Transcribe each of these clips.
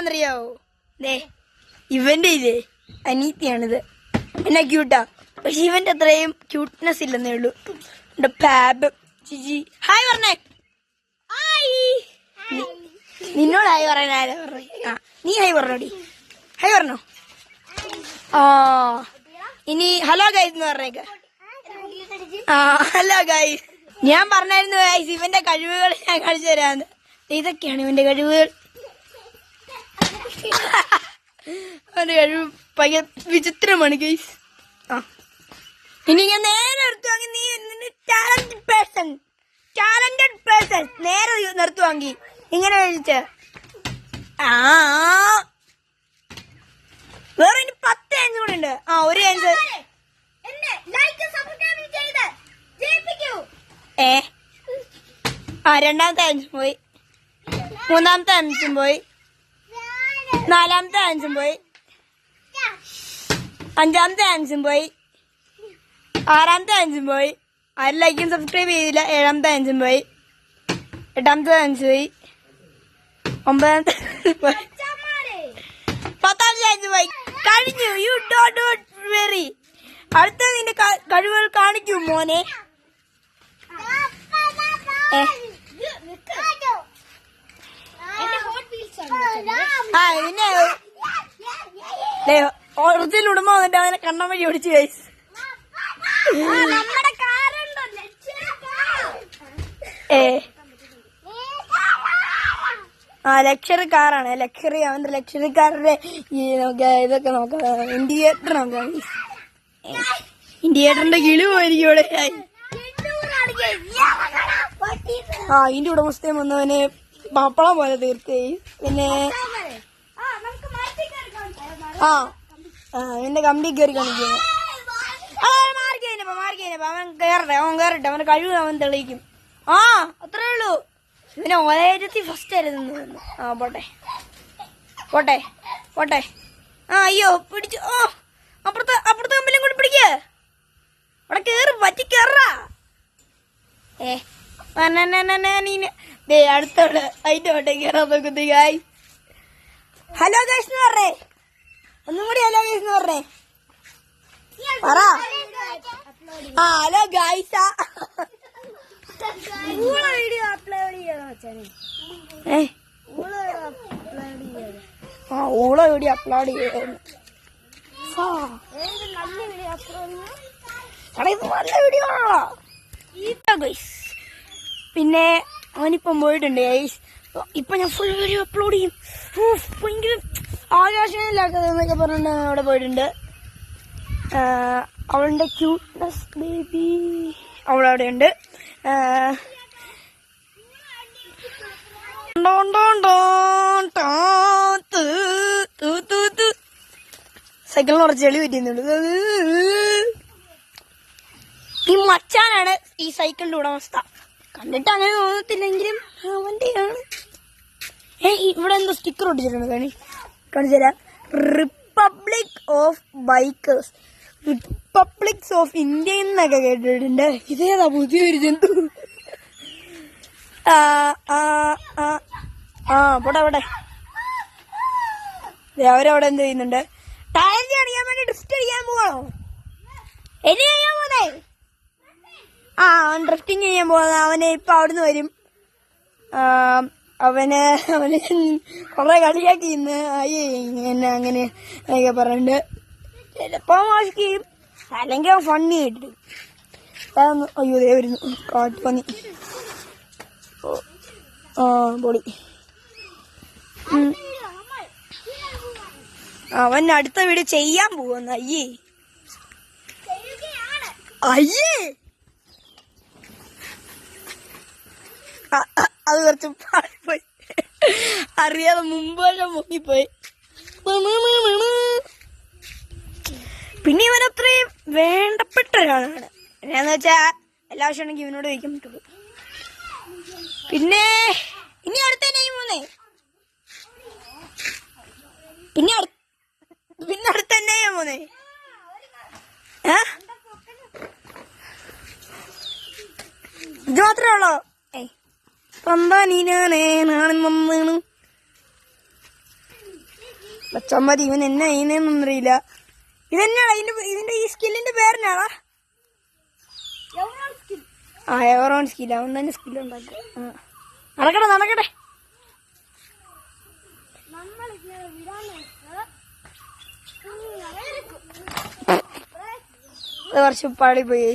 ആരാന്നറിയാവോ? ഇവന്റെ ഇല്ലേ അനീത്തിയാണിത്. എന്നാ ക്യൂട്ടാ, പക്ഷെ ഇവന്റെ അത്രയും ക്യൂട്ട്നെസ് ഇല്ലെന്നേ ഉള്ളൂ. പാബ് ജിജി ഹായ് പറഞ്ഞേ. നിന്നോട് ഹായ് പറയാൻ ആരാ പറഞ്ഞേ? നീ ഹായ് പറഞ്ഞോടി. ഹായ് പറഞ്ഞോ. ഇനി ഹലോ ഗൈസ് എന്ന് പറഞ്ഞേക്ക. Hello guys. ഞാൻ പറഞ്ഞായിരുന്നു ഗൈസ് ഇവന്റെ കഴിവുകൾ ഞാൻ കാണിച്ചു തരാന്ന്. ഇതൊക്കെയാണ് ഇവന്റെ കഴിവുകൾ. അവന്റെ കഴിവ് ഭയങ്കര വിചിത്രമാണ് ഗൈസ്. ഇനി ഞാൻ നേരെ നിർത്തുവാങ്ങി. നീ ടാലന്റഡ് പേഴ്സൺ നേരെ നിർത്തുവാങ്ങി ഇങ്ങനെ കഴിച്ച്. വേറെ ഇനി 10 ചാൻസ് കൂടെ ഉണ്ട്. ഒരു ചാൻസ്. രണ്ടാമത്തെ ചാൻസ് പോയി, മൂന്നാമത്തെ ചാൻസും പോയി, നാലാമത്തെ ചാൻസും പോയി, അഞ്ചാമത്തെ ചാൻസും പോയി, ആറാമത്തെ ചാൻസും പോയി. ആരും ലൈക്കും സബ്സ്ക്രൈബ് ചെയ്തില്ല. ഏഴാമത്തെ ചാൻസും പോയി, എട്ടാമത്തെ ചാൻസ് പോയി, ഒമ്പതാമത്തെ പോയി, 10ാമത്തെ ചാൻസ് പോയി. കഴിഞ്ഞു. You don't worry. അടുത്ത നിന്റെ കഴിവുകൾ കാണിക്കൂ മോനെ. ഇതിനെ ഒറിജിനൽ ഉടമ വന്നിട്ട് അവനെ കണ്ണ വഴി ഓടിച്ചു കഴിച്ചു. ലക്ഷറി കാറാണ്. ലക്ഷറി അവന്റെ ലക്ഷറി കാറിന്റെ ഇതൊക്കെ നോക്കാം. ഇൻഡിക്കേറ്റർ നോക്കാം. ഇൻഡിക്കേറ്ററിന്റെ കിളി പോയിരിക്കും ഇവിടെ. ഇതിന്റെ ഉടമസ്ഥയും വന്നവന് പപ്പളം പോലെ തീർത്തേ. പിന്നെ എന്റെ കമ്പി കയറി കാണിക്കുന്നു. അവൻ കയറട്ടെ, അവന്റെ കഴിവ് അവൻ തെളിയിക്കും. അത്രേ ഉള്ളൂ. പിന്നെ ഒരേജത്തി ഫസ്റ്റ് ആയിരുന്നു. പോട്ടെ. അയ്യോ പിടിച്ചു. അപ്പുറത്തെ കമ്പിലും കൂടി പിടിക്ക. അവിടെ കേറി പറ്റി കേറാ. അടുത്തോട് അതിന്റെ വട്ടം കയറാൻ നോക്കുന്നു. ഗായ്സ് ഹലോ ഗൈസ് എന്ന് പറഞ്ഞേ. ഒന്നും കൂടി ഹലോ ഗൈസ് എന്ന് പറഞ്ഞേ. പറ. Hello guys. വീഡിയോ അപ്ലോഡ് ചെയ്യണം. ഊള വീഡിയോ അപ്ലോഡ് ചെയ്യണം. നല്ല വീഡിയോ ആണോ ഗൈസ്. പിന്നെ അവനിപ്പം പോയിട്ടുണ്ട് ഗൈസ്. ഇപ്പൊ ഞാൻ ഫുൾ വീഡിയോ അപ്ലോഡ് ചെയ്യും. ഭയങ്കര ആകാശമില്ലാത്തതെന്നൊക്കെ പറഞ്ഞിട്ട് അവിടെ പോയിട്ടുണ്ട്. അവളുടെ ക്യൂട്ട്നെസ് ബേബി അവളവിടെ ഉണ്ട്. സൈക്കിളിന് കുറച്ച് ചെളി പറ്റിയുന്നുണ്ട്. ഈ മച്ചാനാണ് ഈ സൈക്കിളിന്റെ ഉടമസ്ഥ. കണ്ടിട്ട് അങ്ങനെ തോന്നത്തില്ലെങ്കിലും അവന്റെയാണ്. ഇവിടെ എന്തോ സ്റ്റിക്കർ ഒട്ടിച്ചിട്ടുണ്ട്. കാണിച്ചു തരാം. Republic of bikers, republics of India എന്നൊക്കെ കേട്ടിട്ടുണ്ട്. ഇതേതാ പുതിയൊരു ജന്തു. പോട്ടെ. അവരവിടെ എന്ത് ചെയ്യുന്നുണ്ട്? ടാലന്റ് അടിക്കാൻ വേണ്ടി ഡ്രിഫ്റ്റ് അടിക്കാൻ പോവാണോ? എന്നെ ചെയ്യാൻ പോന്നേ. അവൻ ഡ്രിഫ്റ്റിങ് ചെയ്യാൻ പോകുന്ന. അവനെ ഇപ്പൊ അവിടുന്ന് വരും. അവന് കൊറേ കളിയാക്കി ഇന്ന്. എന്നെ അങ്ങനെ ഒക്കെ പറഞ്ഞിട്ട് ചിലപ്പോ മാസ്ക് ചെയ്യും, അല്ലെങ്കിൽ അവൻ ഫണ്ണി ആയിട്ട്. അയ്യോ ദേ വരുന്നു കാട്ടുപന്നി. പൊടി. അവൻ അടുത്ത വീട് ചെയ്യാൻ പോവുന്ന. അയ്യേ അത് കുറച്ച് പാടിപ്പോയി. അറിയാതെ മുമ്പ് മുങ്ങിപ്പോയി. പിന്നെ ഇവനത്രയും വേണ്ടപ്പെട്ട ഒരാളാണ്. എന്നാന്ന് വെച്ചാ എല്ലാ ആവശ്യമാണെങ്കിൽ ഇവനോട് വയ്ക്കാൻ പറ്റുള്ളൂ. പിന്നെ ഇനി അടുത്ത പോന്നേ. പിന്നെ അടുത്ത പോന്നേ. ഇത് മാത്രമേ ഉള്ളോ? വെച്ചാൽ മതി. ഇവൻ എന്നെ ചെയ്യുന്നൊന്നും അറിയില്ല. ഇതെന്നാണ് ഇതിന്റെ ഈ സ്കില്ലിന്റെ പേരെന്നാടാ? എവറോൺ സ്കിൽ. അവൻ തന്നെ സ്കില്ലുണ്ടാക്കി. നടക്കട്ടെ. കുറച്ച് പാളിപ്പോയി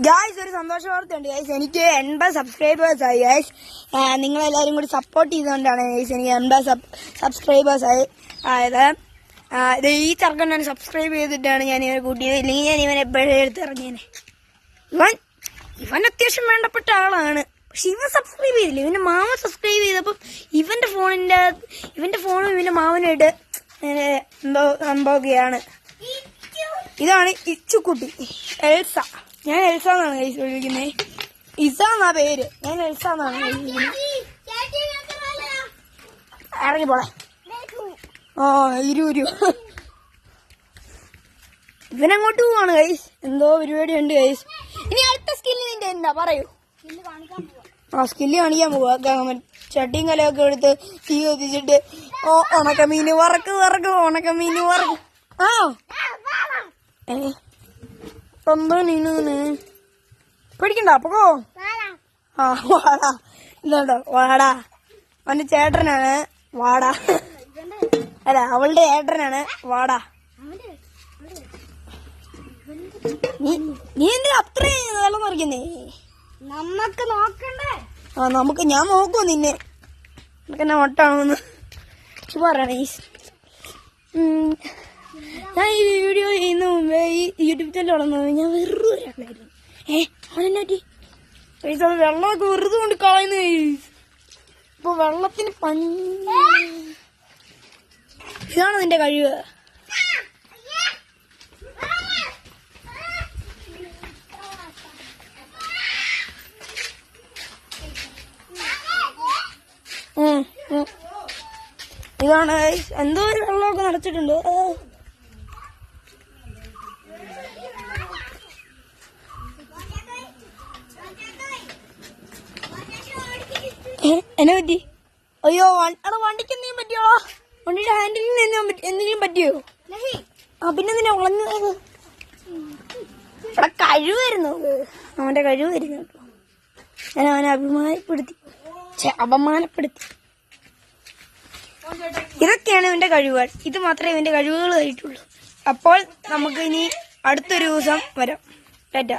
ഗായ്സ്. ഒരു സന്തോഷ വാർത്തയുണ്ട് ഗായ്സ്. എനിക്ക് 80 സബ്സ്ക്രൈബേഴ്സ് ആയി ഗായ്സ്. നിങ്ങളെല്ലാവരും കൂടി സപ്പോർട്ട് ചെയ്തുകൊണ്ടാണ് ഗായ്സ് എനിക്ക് 80 സബ്സ്ക്രൈബേഴ്സ് ആയി. അതായത് ഈ ചെറുക്കനാണ് സബ്സ്ക്രൈബ് ചെയ്തിട്ടാണ് ഞാൻ ഇവനെ കൂട്ടിയത്. ഇല്ലെങ്കിൽ ഞാൻ ഇവനെ എപ്പോഴേ എടുത്ത് ഇറങ്ങിയേനെ. ഇവൻ അത്യാവശ്യം വേണ്ടപ്പെട്ട ആളാണ്. പക്ഷെ ഇവൻ സബ്സ്ക്രൈബ് ചെയ്തില്ല. ഇവന്റെ മാമൻ സബ്സ്ക്രൈബ് ചെയ്തപ്പം ഇവന്റെ ഫോണും ഇവന്റെ മാമനായിട്ട് സംഭവമൊക്കെയാണ്. ഇതാണ് ഇച്ചുക്കുട്ടി, എൽസ. ഞാൻ എൽസ എന്നാണ് കൈസ് വിളിക്കുന്നത്. ഇസ എന്നാ പേര്, ഞാൻ എൽസ എന്നാണ് വിളിക്കുന്നത്. ഇറങ്ങി പോളെ. ഇരു ഇവനങ്ങോട്ട് പോവാണ് കൈസ്. എന്തോ പരിപാടി ഉണ്ട് കൈസ്. ഇനി അടുത്ത സ്കില്ല് നിന്റെ എന്താ പറയൂ? സ്കില്ല് കാണിക്കാൻ പോവാ. ചട്ടിയും കലയൊക്കെ എടുത്ത് തീ കത്തിച്ചിട്ട് ഉണക്കമീന് വറക്കും. ഉണക്കമീന് വറക്കും. എന്താ നീന് പേടിക്കണ്ട. അപ്പോ വാടാ. ഇതുണ്ടോ വാടാ. അവന്റെ ചേട്ടനാണ് വാടാ. അല്ല, അവളുടെ ഏട്ടനാണ് വാടാ. നീ എന്തിനാ അത്രയും വെള്ളം മറിക്കുന്നേ? നമുക്ക് നോക്കണ്ടേ? ഞാൻ നോക്കൂ നിന്നെ. നമുക്കെന്നെ മൊട്ടാണെന്ന് പറയണേ. ഞാൻ ഈ വീഡിയോ ചെയ്യുന്ന മുമ്പേ ഈ യൂട്യൂബ് ചാനൽ തുടങ്ങുന്നത് ഞാൻ വെറുതെ ഒരാളായിരുന്നു. അവനെന്നെ പറ്റി അത് വെള്ളമൊക്കെ വെറുതെ കൊണ്ട് കളയുന്ന. ഇപ്പൊ വെള്ളത്തിന് ഇതാണ് നിന്റെ കഴിവ്. ഇതാണ് എന്തോ ഒരു വെള്ളമൊക്കെ നിറച്ചിട്ടുണ്ട്. എന്നെ പറ്റി? അയ്യോ, വണ്ടിക്ക് എന്തെങ്കിലും പറ്റിയോ? വണ്ടിയുടെ ഹാൻഡിലിന് എന്തെങ്കിലും പറ്റിയോ? പിന്നെ എന്തിനാ വളഞ്ഞത്? ഇവിടെ കഴിവായിരുന്നു. അവന്റെ കഴിവായിരുന്നു കേട്ടോ. ഞാൻ അവനെ അപമാനപ്പെടുത്തി. ഇതൊക്കെയാണ് ഇവന്റെ കഴിവുകൾ. ഇത് മാത്രമേ ഇവന്റെ കഴിവുകൾ ആയിട്ടുള്ളൂ. അപ്പോൾ നമുക്ക് ഇനി അടുത്തൊരു ദിവസം വരാം. ടാറ്റ.